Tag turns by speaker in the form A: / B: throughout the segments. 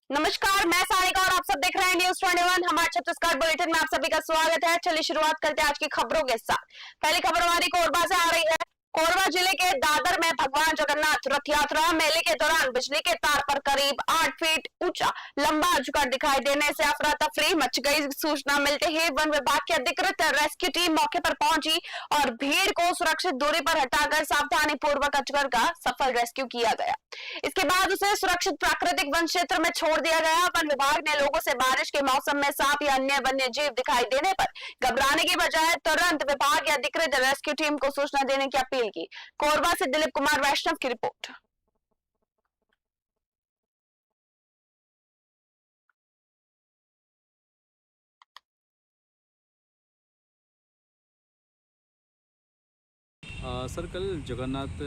A: नमस्कार, मैं सारिका और आप सब देख रहे हैं न्यूज 21। हमारे छत्तीसगढ़ बुलेटिन में आप सभी का स्वागत है। चलिए शुरुआत करते हैं आज की खबरों के साथ। पहली खबर हमारी कोरबा से आ रही है। कोरबा जिले के दादर में भगवान जगन्नाथ रथ यात्रा मेले के दौरान बिजली के तार पर करीब 8 फीट ऊंचा लंबा अजगर दिखाई देने से अफरा तफरी मच गई। सूचना मिलते ही वन विभाग की अधिकृत रेस्क्यू टीम मौके पर पहुंची और भीड़ को सुरक्षित दूरी पर हटाकर सावधानी पूर्वक अजगर का सफल रेस्क्यू किया गया। इसके बाद उसे सुरक्षित प्राकृतिक वन क्षेत्र में छोड़ दिया गया। वन विभाग ने लोगों से बारिश के मौसम में सांप या अन्य वन्य जीव दिखाई देने पर घबराने की बजाय तुरंत विभाग या अधिकृत रेस्क्यू टीम को सूचना देने की अपील की। कोरबा से दिलीप कुमार वैष्णव की रिपोर्ट।
B: सर, कल जगन्नाथ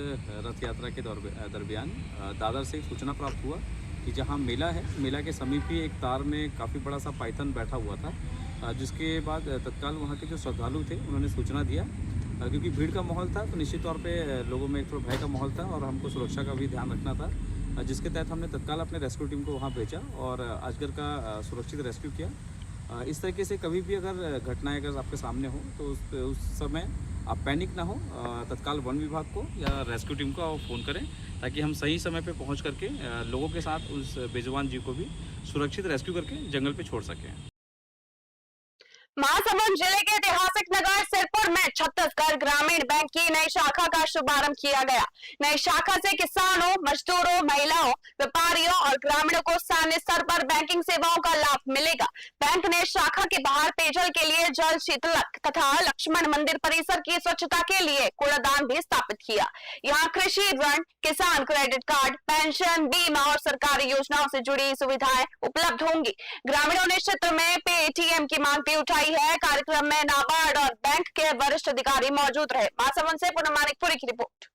B: रथ यात्रा के दरमियान दादर से एक सूचना प्राप्त हुआ कि जहां मेला है, मेला के समीप ही एक तार में काफ़ी बड़ा सा पाइथन बैठा हुआ था, जिसके बाद तत्काल वहां के जो श्रद्धालु थे उन्होंने सूचना दिया। क्योंकि भीड़ का माहौल था तो निश्चित तौर पे लोगों में एक थोड़ा भय का माहौल था और हमको सुरक्षा का भी ध्यान रखना था, जिसके तहत हमने तत्काल अपने रेस्क्यू टीम को वहाँ भेजा और अजगर का सुरक्षित रेस्क्यू किया। इस तरीके से कभी भी अगर घटनाएं अगर आपके सामने हो तो उस समय आप पैनिक ना हो, तत्काल वन विभाग को या रेस्क्यू टीम को आप फ़ोन करें ताकि हम सही समय पे पहुंच करके लोगों के साथ उस बेजुबान जीव को भी सुरक्षित रेस्क्यू करके जंगल पे छोड़ सकें।
A: महासमुंद जिले के ऐतिहासिक नगर सिरपुर में छत्तीसगढ़ ग्रामीण बैंक की नई शाखा का शुभारंभ किया गया। नई शाखा से किसानों, मजदूरों, महिलाओं, व्यापारियों और ग्रामीणों को स्थानीय स्तर पर बैंकिंग सेवाओं का लाभ मिलेगा। बैंक ने शाखा के बाहर पेयजल के लिए जल शीतलक तथा लक्ष्मण मंदिर परिसर की स्वच्छता के लिए कूड़ादान भी स्थापित किया। यहाँ कृषि ऋण, किसान क्रेडिट कार्ड, पेंशन, बीमा और सरकारी योजनाओं से जुड़ी सुविधाएं उपलब्ध होंगी। ग्रामीणों ने क्षेत्र में पेटीएम की मांग भी उठाई है। कार्यक्रम में नाबार्ड और बैंक के वरिष्ठ अधिकारी मौजूद रहे। महासमुंद से पूनम मानिकपुरी की report.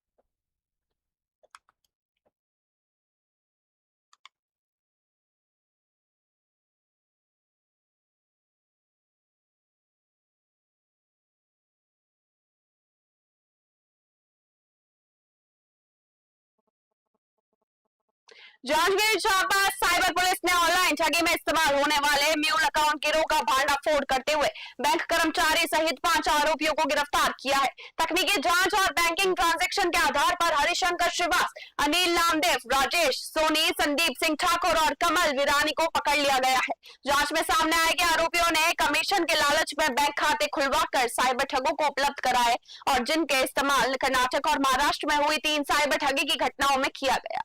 A: Janjgir Champa cyber police ने ऑनलाइन ठगी में इस्तेमाल होने वाले म्यूल अकाउंट गिरोह का भांडाफोड़ करते हुए बैंक कर्मचारी सहित 5 आरोपियों को गिरफ्तार किया है। तकनीकी जांच और बैंकिंग ट्रांजैक्शन के आधार पर हरिशंकर श्रीवास, अनिल नामदेव, राजेश सोनी, संदीप सिंह ठाकुर और कमल विरानी को पकड़ लिया गया है। जांच में सामने आया कि आरोपियों ने कमीशन के लालच में बैंक खाते खुलवाकर साइबर ठगों को उपलब्ध कराए और जिनके इस्तेमाल कर्नाटक और महाराष्ट्र में हुई 3 साइबर ठगी की घटनाओं में किया गया।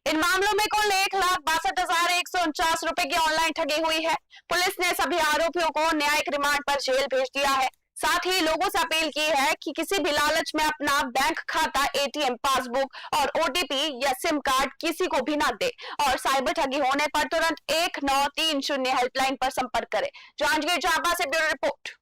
A: इन मामलों में कुल 1,62,149 रुपए की ऑनलाइन ठगी हुई है। पुलिस ने सभी आरोपियों को न्यायिक रिमांड पर जेल भेज दिया है। साथ ही लोगों से अपील की है कि किसी भी लालच में अपना बैंक खाता, एटीएम, पासबुक और ओटीपी या सिम कार्ड किसी को भी ना दे और साइबर ठगी होने पर तुरंत 1930 हेल्पलाइन पर संपर्क करें। जांजगीर चांपा से ब्यूरो रिपोर्ट।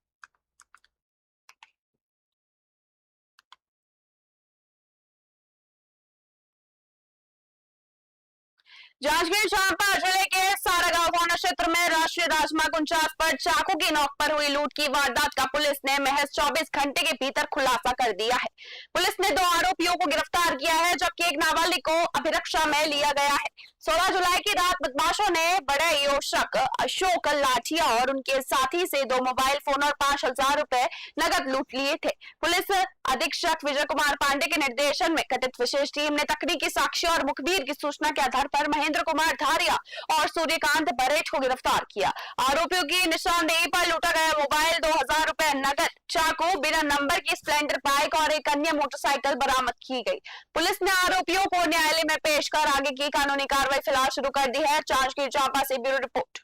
A: जांजगीर चांपा जिले के सारागांव थाना क्षेत्र में राष्ट्रीय राजमार्ग 49 पर चाकू की नोक पर हुई लूट की वारदात का पुलिस ने महज 24 घंटे के भीतर खुलासा कर दिया है। पुलिस ने 2 आरोपियों को गिरफ्तार किया है जबकि एक नाबालिग को अभिरक्षा में लिया गया है। 16 जुलाई की रात बदमाशों ने बड़े योशक अशोक लाठिया और उनके साथी से 2 मोबाइल फोन और 5,000 रुपए नगद लूट लिए थे। पुलिस अधीक्षक विजय कुमार पांडे के निर्देशन में गठित विशेष टीम ने तकनीकी साक्ष्य और मुखबिर की सूचना के आधार पर महेंद्र कुमार धारिया और सूर्यकांत बरेठ को गिरफ्तार किया। आरोपियों की निशानदेही पर लूटा गया मोबाइल, 2,000 रुपए नगद, चाकू, बिना नंबर की स्प्लेंडर बाइक और एक अन्य मोटरसाइकिल बरामद की गई। पुलिस ने आरोपियों को न्यायालय में पेश कर आगे की कानूनी कार्रवाई फिलहाल शुरू कर दी है। जांजगीर चांपा से ब्यूरो रिपोर्ट।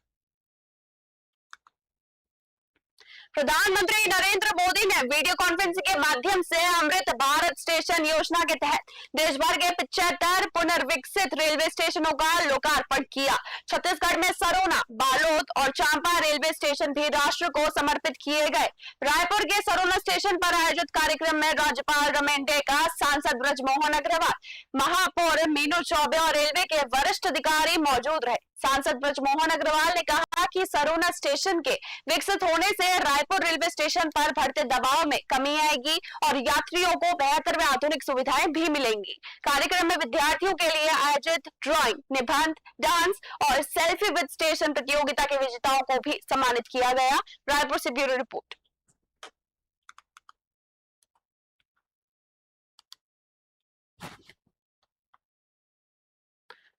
A: प्रधानमंत्री नरेंद्र मोदी ने वीडियो कॉन्फ्रेंसिंग के माध्यम से अमृत भारत स्टेशन योजना के तहत देश भर के 75 पुनर्विकसित रेलवे स्टेशनों का लोकार्पण किया। छत्तीसगढ़ में सरोना, बालोद और चांपा रेलवे स्टेशन भी राष्ट्र को समर्पित किए गए। रायपुर के सरोना स्टेशन पर आयोजित कार्यक्रम में राज्यपाल रमेन डेका, सांसद ब्रजमोहन अग्रवाल, महापौर मीनू चौबे और रेलवे के वरिष्ठ अधिकारी मौजूद रहे। सांसद ब्रजमोहन अग्रवाल ने कहा कि सरोना स्टेशन के विकसित होने से रायपुर रेलवे स्टेशन पर बढ़ते दबाव में कमी आएगी और यात्रियों को बेहतर में आधुनिक सुविधाएं भी मिलेंगी। कार्यक्रम में विद्यार्थियों के लिए आयोजित ड्राइंग, निबंध, डांस और सेल्फी विद स्टेशन प्रतियोगिता के विजेताओं को भी सम्मानित किया गया। रायपुर से ब्यूरो रिपोर्ट।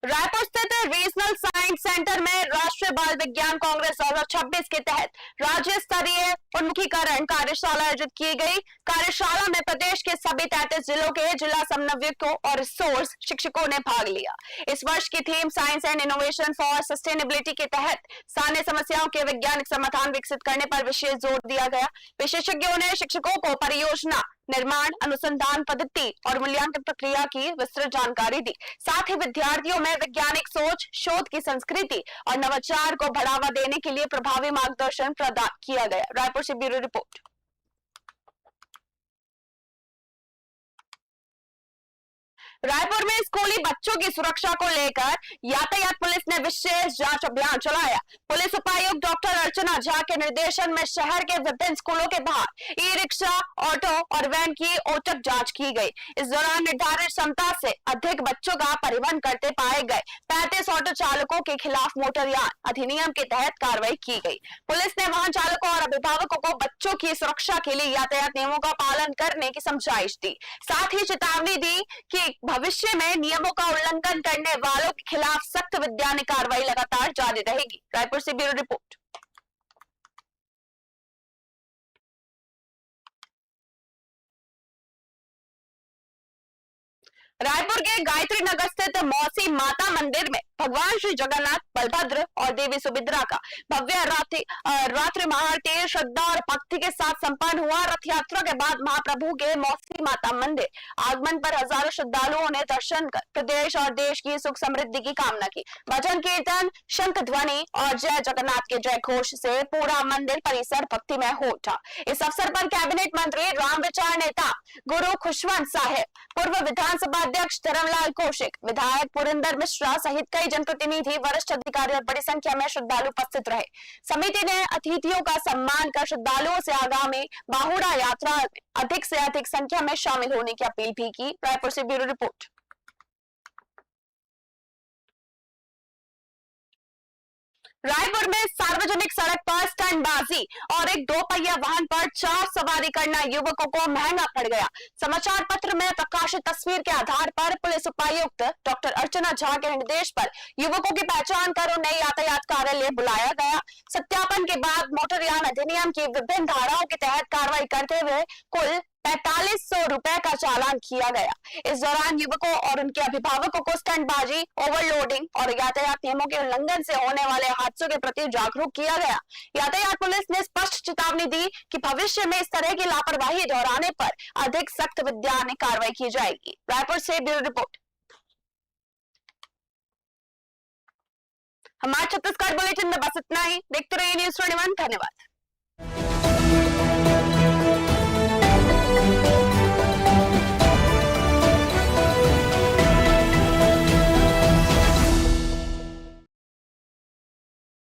A: रायपुर स्थित रीजनल साइंस सेंटर में राष्ट्रीय बाल विज्ञान कांग्रेस 2026 के तहत राज्य स्तरीय उन्मुखीकरण कार्यशाला आयोजित की गई। कार्यशाला में प्रदेश के सभी 33 जिलों के जिला समन्वयकों और रिसोर्स शिक्षकों ने भाग लिया। इस वर्ष की theme science and innovation for sustainability के तहत स्थानीय समस्याओं के वैज्ञानिक समाधान विकसित करने पर विशेष जोर दिया गया। विशेषज्ञों ने शिक्षकों को परियोजना निर्माण, अनुसंधान पद्धति और मूल्यांकन प्रक्रिया की विस्तृत जानकारी दी। साथ ही विद्यार्थियों में वैज्ञानिक सोच, शोध की संस्कृति और नवाचार को बढ़ावा देने के लिए प्रभावी मार्गदर्शन प्रदान किया गया। रायपुर से ब्यूरो रिपोर्ट। रायपुर में स्कूली बच्चों की सुरक्षा को लेकर यातायात पुलिस ने विशेष जांच अभियान चलाया। पुलिस उपायुक्त डॉक्टर अर्चना झा के निर्देशन में शहर के विभिन्न स्कूलों के बाहर ई रिक्शा, ऑटो और वैन की औचक जांच की गई। इस दौरान निर्धारित क्षमता से अधिक बच्चों का परिवहन करते पाए गए 35 ऑटो चालकों के खिलाफ मोटरयान अधिनियम के तहत कार्रवाई की गई। पुलिस ने वाहन चालकों और अभिभावकों को बच्चों की सुरक्षा के लिए यातायात नियमों का पालन करने की समझाइश दी। साथ ही चेतावनी दी कि भविष्य में नियमों का उल्लंघन करने वालों के खिलाफ सख्त विधायी कार्रवाई लगातार जारी रहेगी। रायपुर से ब्यूरो रिपोर्ट। रायपुर के गायत्री नगर स्थित मौसी माता मंदिर में भगवान श्री जगन्नाथ, बलभद्र और देवी सुभद्रा का भव्य रात्रि महाआरती श्रद्धा और भक्ति के साथ संपन्न हुआ। रथ यात्रा के बाद महाप्रभु के मौसी माता मंदिर आगमन पर हजारों श्रद्धालुओं ने दर्शन कर प्रदेश और देश की सुख समृद्धि की कामना की। भजन कीर्तन, शंख ध्वनि और जय जगन्नाथ के जय घोष से पूरा मंदिर परिसर भक्तिमय हो उठा। इस अवसर पर कैबिनेट मंत्री, राम विचार नेता गुरु खुशवंत साहिब, पूर्व विधानसभा अध्यक्ष धर्मलाल कौशिक, विधायक पुरिंदर मिश्रा सहित कई जनप्रतिनिधि, वरिष्ठ अधिकारी और बड़ी संख्या में श्रद्धालु उपस्थित रहे। समिति ने अतिथियों का सम्मान कर श्रद्धालुओं से आगामी बाहुड़ा यात्रा में अधिक से अधिक संख्या में शामिल होने की अपील भी की। रायपुर से ब्यूरो रिपोर्ट। रायपुर में सार्वजनिक सड़क पर स्टंटबाजी और एक 2 पहिया वाहन पर 4 सवारी करना युवकों को महंगा पड़ गया। समाचार पत्र में प्रकाशित तस्वीर के आधार पर पुलिस उपायुक्त डॉक्टर अर्चना झा के निर्देश पर युवकों की पहचान कर उन्हें यातायात कार्यालय बुलाया गया। सत्यापन के बाद मोटरयान अधिनियम की विभिन्न धाराओं के तहत कार्रवाई करते हुए कुल 4500 रुपए का चालान किया गया। इस दौरान युवकों और उनके अभिभावकों को स्टंटबाजी, ओवरलोडिंग और यातायात नियमों के उल्लंघन से होने वाले हादसों के प्रति जागरूक किया गया। यातायात पुलिस ने स्पष्ट चेतावनी दी कि भविष्य में इस तरह की लापरवाही दोहराने पर अधिक सख्त विधायी कार्रवाई की जाएगी। रायपुर से ब्यूरो रिपोर्ट। हमारे छत्तीसगढ़ बुलेटिन में बस इतना ही। देखते रहिए न्यूज़ 21। धन्यवाद।